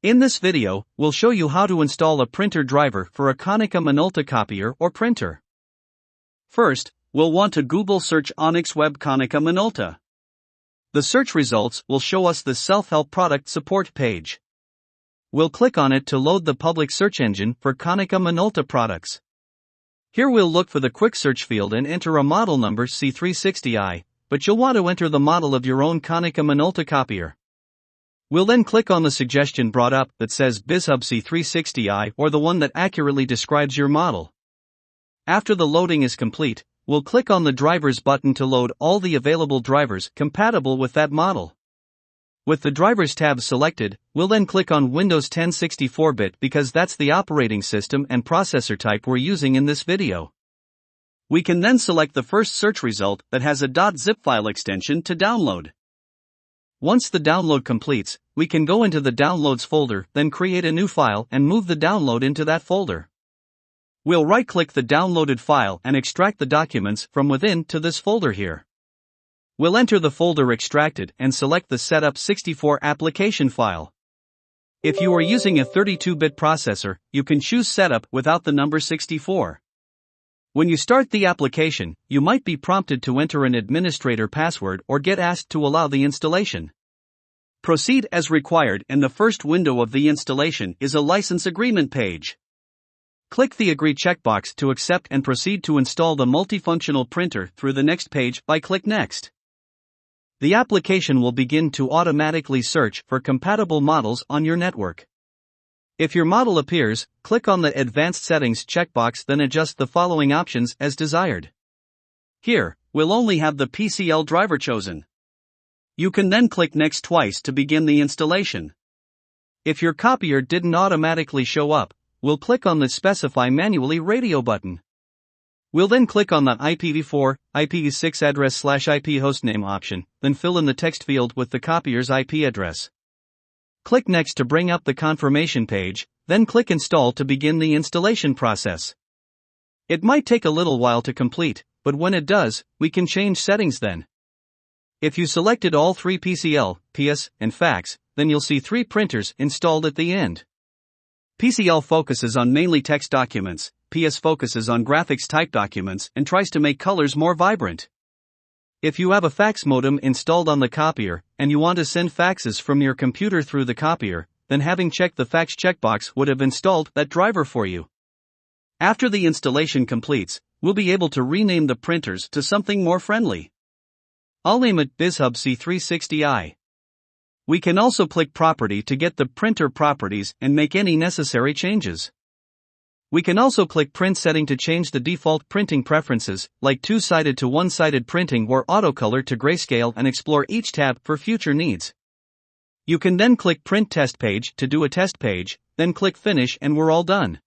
In this video, we'll show you how to install a printer driver for a Konica Minolta copier or printer. First, we'll want to Google search Onyx Web Konica Minolta. The search results will show us the self-help product support page. We'll click on it to load the public search engine for Konica Minolta products. Here we'll look for the quick search field and enter a model number C360i, but you'll want to enter the model of your own Konica Minolta copier. We'll then click on the suggestion brought up that says BizHub C360i or the one that accurately describes your model. After the loading is complete, we'll click on the drivers button to load all the available drivers compatible with that model. With the drivers tab selected, we'll then click on Windows 10 64-bit because that's the operating system and processor type we're using in this video. We can then select the first search result that has a .zip file extension to download. Once the download completes, we can go into the Downloads folder, then create a new file and move the download into that folder. We'll right-click the downloaded file and extract the documents from within to this folder here. We'll enter the folder extracted and select the Setup 64 application file. If you are using a 32-bit processor, you can choose Setup without the number 64. When you start the application, you might be prompted to enter an administrator password or get asked to allow the installation. Proceed as required, and the first window of the installation is a license agreement page. Click the Agree checkbox to accept and proceed to install the multifunctional printer through the next page by click Next. The application will begin to automatically search for compatible models on your network. If your model appears, click on the Advanced Settings checkbox, then adjust the following options as desired. Here, we'll only have the PCL driver chosen. You can then click Next twice to begin the installation. If your copier didn't automatically show up, we'll click on the Specify Manually radio button. We'll then click on the IPv4, IPv6 address/IP hostname option, then fill in the text field with the copier's IP address. Click Next to bring up the confirmation page, then click Install to begin the installation process. It might take a little while to complete, but when it does, we can change settings then. If you selected all three PCL, PS, and fax, then you'll see three printers installed at the end. PCL focuses on mainly text documents, PS focuses on graphics type documents and tries to make colors more vibrant. If you have a fax modem installed on the copier, and you want to send faxes from your computer through the copier, then having checked the fax checkbox would have installed that driver for you. After the installation completes, we'll be able to rename the printers to something more friendly. I'll name it BizHub C360i. We can also click Property to get the printer properties and make any necessary changes. We can also click Print Setting to change the default printing preferences, like two-sided to one-sided printing or autocolor to grayscale, and explore each tab for future needs. You can then click Print Test Page to do a test page, then click Finish and we're all done.